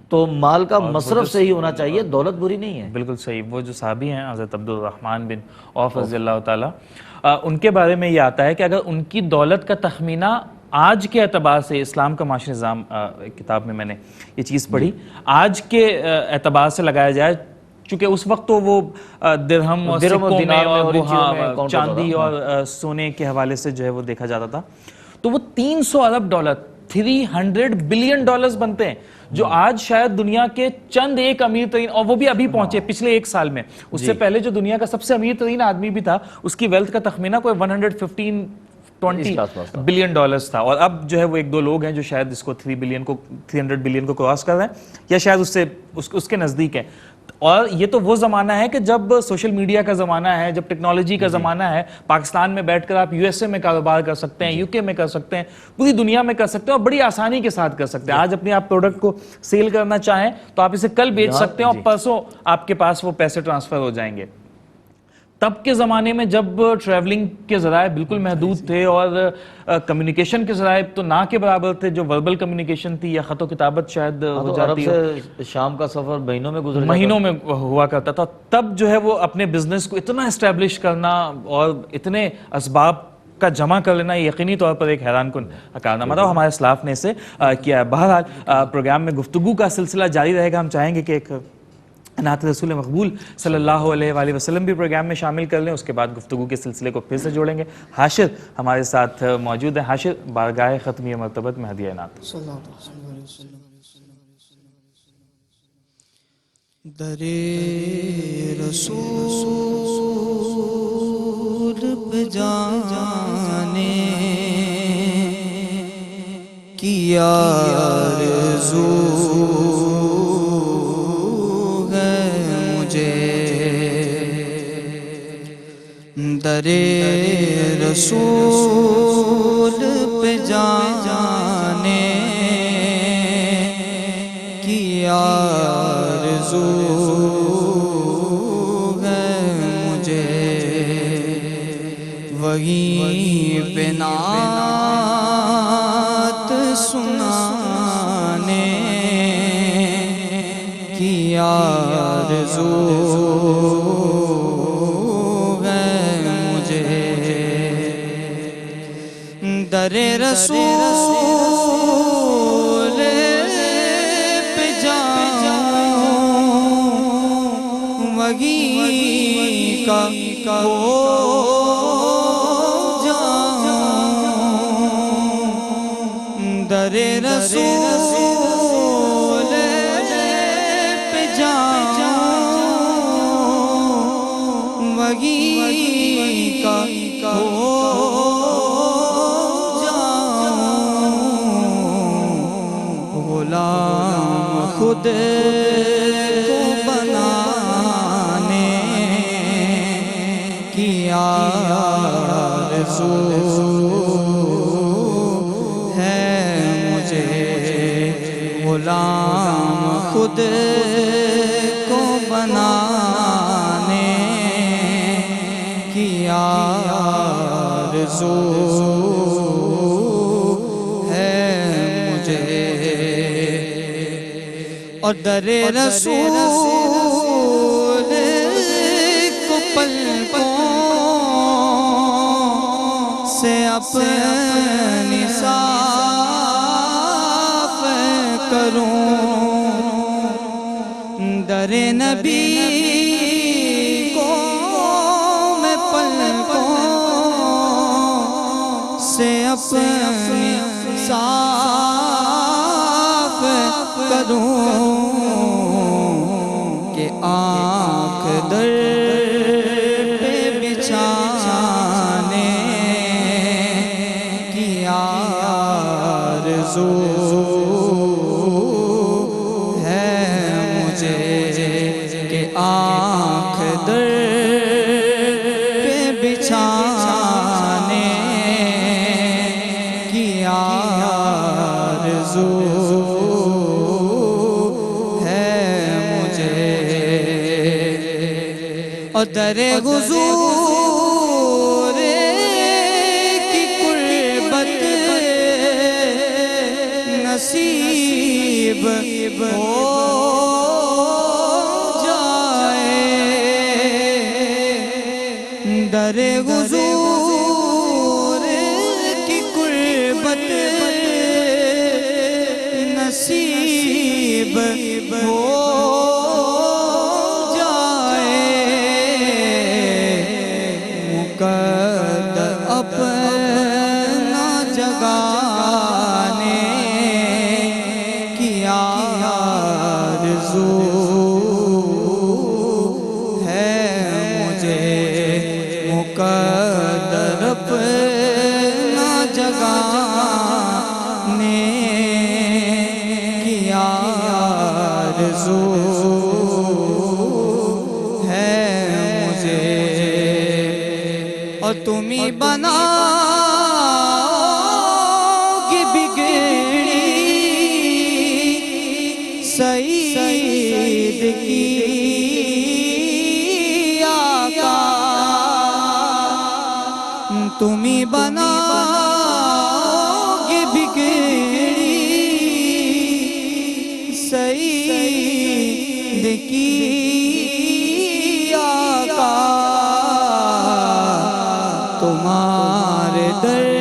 تو مال کا مصرف صحیح ہونا چاہیے، دولت بری نہیں ہے. بالکل صحیح. وہ جو صحابی ہیں حضرت عبد الرحمن بن عوف رضی اللہ تعالیٰ، ان کے بارے میں یہ آتا ہے کہ اگر ان کی دولت کا تخمینہ آج کے اعتبار سے، اسلام کا معاشی نظام کتاب میں نے یہ چیز پڑھی، آج کے اعتبار سے لگایا جائے، چونکہ اس وقت تو وہ درہم اور سکوں میں اور چاندی اور سونے کے حوالے سے جو ہے وہ دیکھا جاتا تھا، تو وہ 300 ارب ڈالر 300 بلین ڈالرز بنتے ہیں، جو آج شاید دنیا کے چند ایک امیر ترین، اور وہ بھی ابھی پہنچے پچھلے ایک سال میں. اس سے پہلے جو دنیا کا سب سے امیر ترین آدمی بھی تھا اس کی ویلتھ کا تخمینہ کوئی 120 بلین ڈالرز تھا. اور اب جو ہے وہ ایک دو لوگ ہیں جو شاید اس کو 300 بلین کو کراس کر رہے ہیں یا شاید اس سے اس کے نزدیک ہے. اور یہ تو وہ زمانہ ہے کہ جب سوشل میڈیا کا زمانہ ہے، جب ٹیکنالوجی کا زمانہ ہے. پاکستان میں بیٹھ کر آپ یو ایس اے میں کاروبار کر سکتے ہیں، یو کے میں کر سکتے ہیں، پوری دنیا میں کر سکتے ہیں اور بڑی آسانی کے ساتھ کر سکتے ہیں. آج اپنے آپ پروڈکٹ کو سیل کرنا چاہیں تو آپ اسے کل بیچ سکتے ہیں اور پرسوں آپ کے پاس وہ پیسے ٹرانسفر ہو جائیں گے. تب کے زمانے میں جب ٹریولنگ کے ذرائع بالکل محدود تھے اور کمیونیکیشن کے ذرائع تو نہ کے برابر تھے، جو وربل کمیونیکیشن تھی یا خط و کتابت شاید ہو جاتی عرب سے شام کا سفر مہینوں میں گزر مہینوں میں ہوا کرتا تھا، تب جو ہے وہ اپنے بزنس کو اتنا اسٹیبلش کرنا اور اتنے اسباب کا جمع کر لینا یقینی طور پر ایک حیران کن کارنامہ تھا، ہمارے اسلاف نے اسے کیا ہے۔ بہرحال پروگرام میں گفتگو کا سلسلہ جاری رہے گا، ہم چاہیں گے کہ ایک نعت رسول مقبول صلی اللہ علیہ وآلہ وسلم بھی پروگرام میں شامل کر لیں، اس کے بعد گفتگو کے سلسلے کو پھر سے جوڑیں گے۔ حاشر ہمارے ساتھ موجود ہیں، حاشر بارگاہ ختمی مرتبت میں ہدیہ نعت۔ در رسول پہ جانے کی آرزو در رسول پہ جانے کی آرزو ہے مجھے، وہیں پہ نعت سنانے کی آرزو در رسول پہ جاؤں، وہیں کا ہو جاؤں، در رسول پہ جاؤں، وہیں کا ہو خود کو بنانے کی آرزو ہے مجھے، غلام خود کو بنانے کی آرزو اور در رسول کو پلکوں سے اپنی صاف کروں، در نبی کو میں پلکوں سے اپنی صاف کروں کہ آنکھ در پہ بچھانے کی آرزو ہے مجھے، کہ آنکھ در پہ بچھانے کی آرزو اور در حضور کی قربت نصیب ہو جائے، در حضور کی قربت نصیب ہو اپنا جگانے کی آرزو ہے مجھے، مقدر اپنا جگانے کی آرزو ہے مجھے، اور تم ہی بناؤگی بگڑی سعید کی آقا تمہیں بناؤ گے بگڑی سعید کی آقا تمہارے در